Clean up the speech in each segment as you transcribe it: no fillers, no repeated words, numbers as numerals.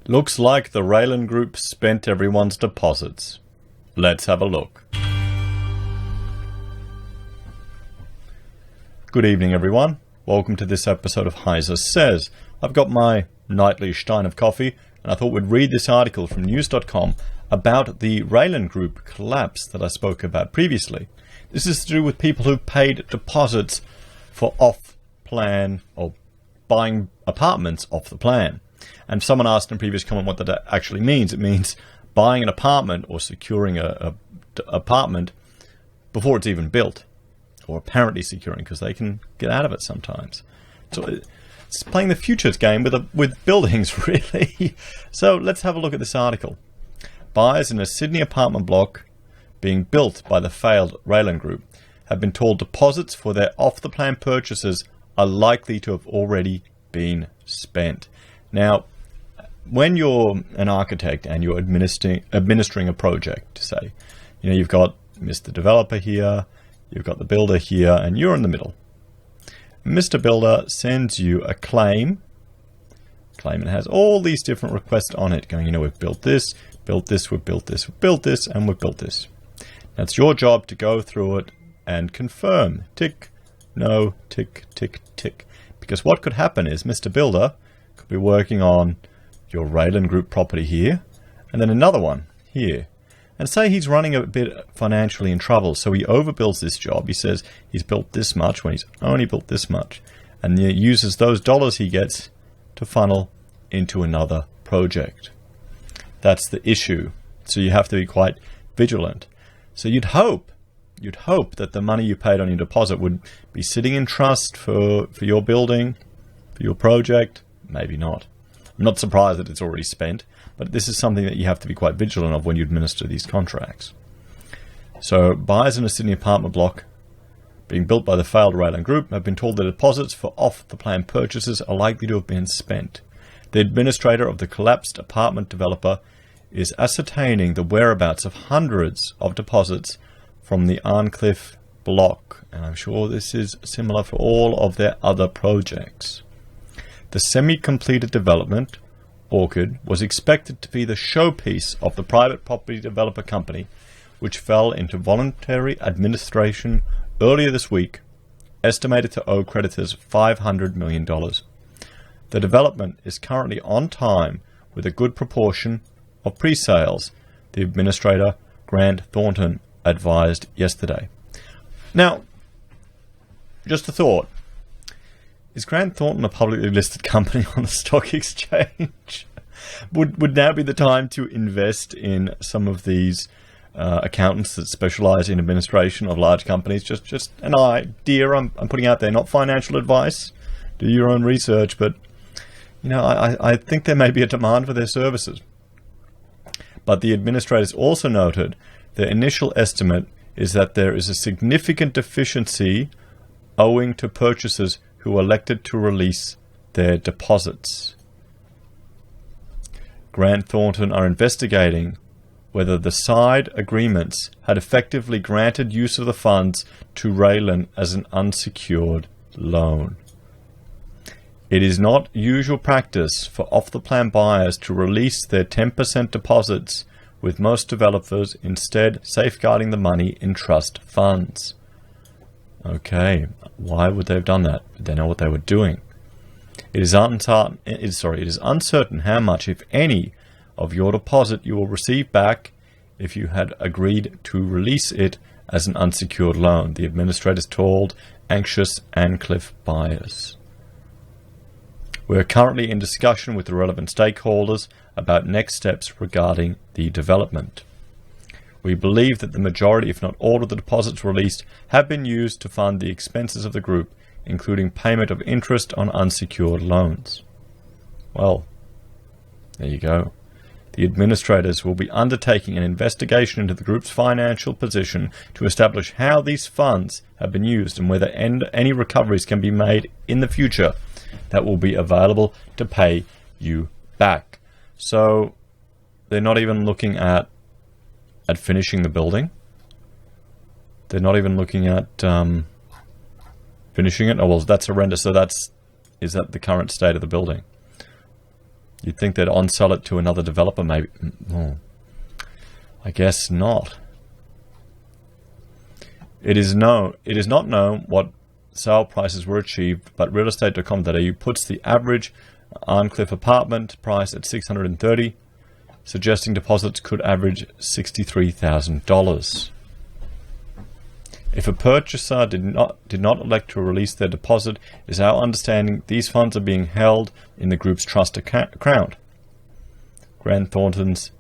Looks like the Ralan Group spent everyone's deposits. Let's have a look. Good evening, everyone. Welcome to this episode of Heise Says. I've got my nightly stein of coffee, and I thought we'd read this article from news.com about the Ralan Group collapse that I spoke about previously. This is to do with people who paid deposits for off-plan or buying apartments off the plan. And someone asked in a previous comment what that actually means. It means buying an apartment or securing an apartment before it's even built, or apparently securing, because they can get out of it sometimes. So it's playing the futures game with buildings, really. So let's have a look at this article. Buyers in a Sydney apartment block being built by the failed Ralan Group have been told deposits for their off-the-plan purchases are likely to have already been spent. Now, when you're an architect and you're administering a project, say, you've got Mr. Developer here, you've got the builder here, and you're in the middle. Mr. Builder sends you a claim. Claim, it has all these different requests on it, going, we've built this, we've built this, we've built this, and we've built this. Now, it's your job to go through it and confirm. Tick, no, tick, tick, tick. Because what could happen is Mr. Builder could be working on your Ralan Group property here, and then another one here. And say he's running a bit financially in trouble, so he overbills this job. He says he's built this much when he's only built this much, and he uses those dollars he gets to funnel into another project. That's the issue. So you have to be quite vigilant. So you'd hope that the money you paid on your deposit would be sitting in trust for your building, for your project. Maybe not. I'm not surprised that it's already spent, but this is something that you have to be quite vigilant of when you administer these contracts. So buyers in a Sydney apartment block being built by the failed Ralan Group have been told that deposits for off-the-plan purchases are likely to have been spent. The administrator of the collapsed apartment developer is ascertaining the whereabouts of hundreds of deposits from the Arncliffe block, and I'm sure this is similar for all of their other projects. The semi-completed development, Orchid, was expected to be the showpiece of the private property developer company, which fell into voluntary administration earlier this week, estimated to owe creditors $500 million. The development is currently on time with a good proportion of pre-sales, the administrator, Grant Thornton, advised yesterday. Now, just a thought. Is Grant Thornton a publicly listed company on the stock exchange? Would now be the time to invest in some of these accountants that specialize in administration of large companies? Just an idea I'm putting out there, not financial advice. Do your own research, but I think there may be a demand for their services. But the administrators also noted their initial estimate is that there is a significant deficiency owing to purchasers who elected to release their deposits. Grant Thornton are investigating whether the side agreements had effectively granted use of the funds to Ralan as an unsecured loan. It is not usual practice for off-the-plan buyers to release their 10% deposits, with most developers instead safeguarding the money in trust funds. Okay, why would they have done that? Did they know what they were doing? It is uncertain how much, if any, of your deposit you will receive back if you had agreed to release it as an unsecured loan, the administrators told anxious Arncliffe buyers. We are currently in discussion with the relevant stakeholders about next steps regarding the development. We believe that the majority, if not all, of the deposits released have been used to fund the expenses of the group, including payment of interest on unsecured loans. Well, there you go. The administrators will be undertaking an investigation into the group's financial position to establish how these funds have been used and whether any recoveries can be made in the future that will be available to pay you back. So they're not even looking at finishing the building. They're not even looking at finishing it. Oh, well, that's horrendous. So is that the current state of the building? You'd think they'd on-sell it to another developer, maybe. Oh, I guess not. It is not known what sale prices were achieved, but realestate.com.au puts the average Arncliffe apartment price at $630, suggesting deposits could average $63,000. If a purchaser did not elect to release their deposit, it is our understanding these funds are being held in the group's trust account. Grant Thornton's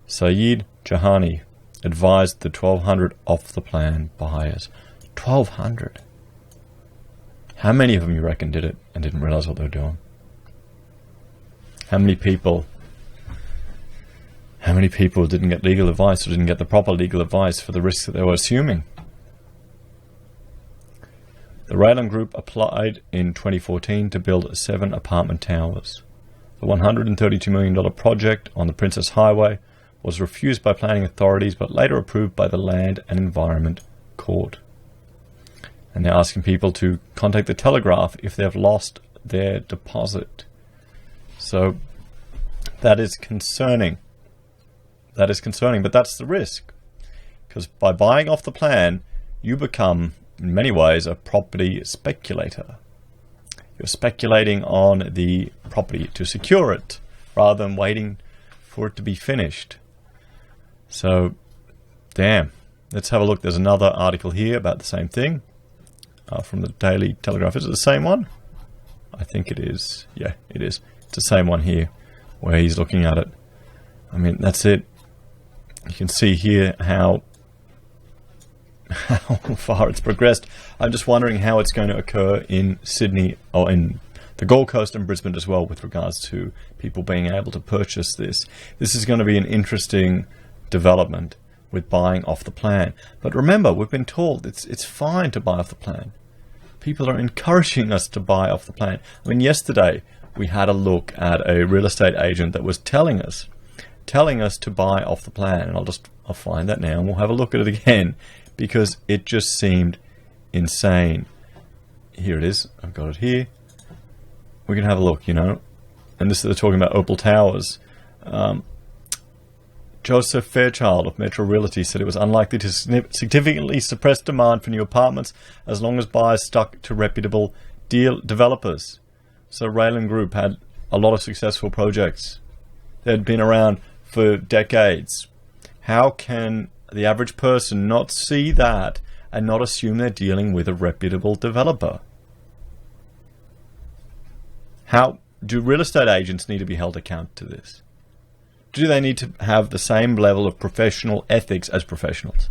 Saeed Jahani advised the 1,200 off-the-plan buyers. 1,200. How many of them, you reckon, did it and didn't realize what they were doing? How many people didn't get legal advice or didn't get the proper legal advice for the risks that they were assuming? The Ralan Group applied in 2014 to build 7 apartment towers. The $132 million project on the Princess Highway was refused by planning authorities but later approved by the Land and Environment Court. And they're asking people to contact the Telegraph if they've lost their deposit. So that is concerning. That is concerning, but that's the risk. Because by buying off the plan, you become, in many ways, a property speculator. You're speculating on the property to secure it rather than waiting for it to be finished. So, damn. Let's have a look. There's another article here about the same thing from the Daily Telegraph. Is it the same one? I think it is. Yeah, it is. It's the same one here where he's looking at it. I mean, that's it. You can see here how far it's progressed. I'm just wondering how it's going to occur in Sydney or in the Gold Coast and Brisbane as well with regards to people being able to purchase this. This is going to be an interesting development with buying off the plan. But remember, we've been told it's fine to buy off the plan. People are encouraging us to buy off the plan. I mean, yesterday we had a look at a real estate agent that was telling us to buy off the plan. And I'll find that now and we'll have a look at it again because it just seemed insane. Here it is. I've got it here. We can have a look, and this is they're talking about Opal Towers. Joseph Fairchild of Metro Realty said it was unlikely to significantly suppress demand for new apartments as long as buyers stuck to reputable developers. So Ralan Group had a lot of successful projects. They'd been around for decades. How can the average person not see that and not assume they're dealing with a reputable developer? How do real estate agents need to be held account to this? Do they need to have the same level of professional ethics as professionals?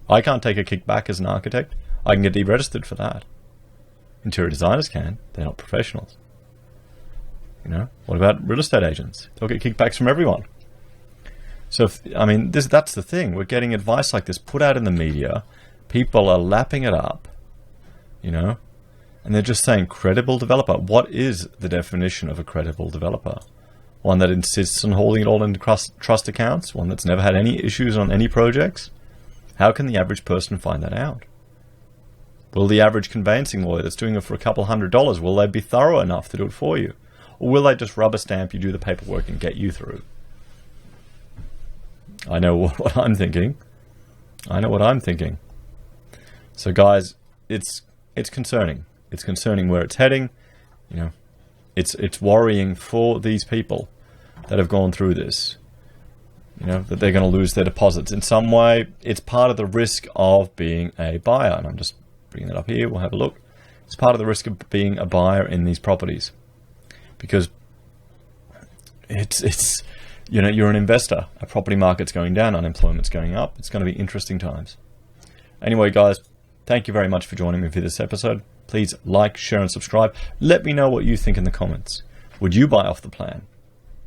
I can't take a kickback as an architect. I can get deregistered for that. Interior designers can. They're not professionals. What about real estate agents? They'll get kickbacks from everyone. So, that's the thing. We're getting advice like this put out in the media. People are lapping it up, and they're just saying credible developer. What is the definition of a credible developer? One that insists on holding it all in trust accounts? One that's never had any issues on any projects? How can the average person find that out? Will the average conveyancing lawyer that's doing it for a couple $100, will they be thorough enough to do it for you? Or will they just rubber stamp you, do the paperwork, and get you through? I know what I'm thinking. So guys, it's concerning. It's concerning where it's heading. It's worrying for these people that have gone through this. That they're going to lose their deposits. In some way, it's part of the risk of being a buyer. And I'm just bringing that up here. We'll have a look. It's part of the risk of being a buyer in these properties. Because it's you're an investor. A property market's going down, unemployment's going up. It's going to be interesting times. Anyway, guys, thank you very much for joining me for this episode. Please like, share, and subscribe. Let me know what you think in the comments. Would you buy off the plan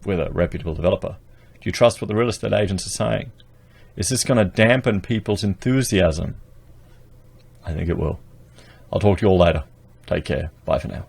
with a reputable developer? Do you trust what the real estate agents are saying? Is this going to dampen people's enthusiasm? I think it will. I'll talk to you all later. Take care. Bye for now.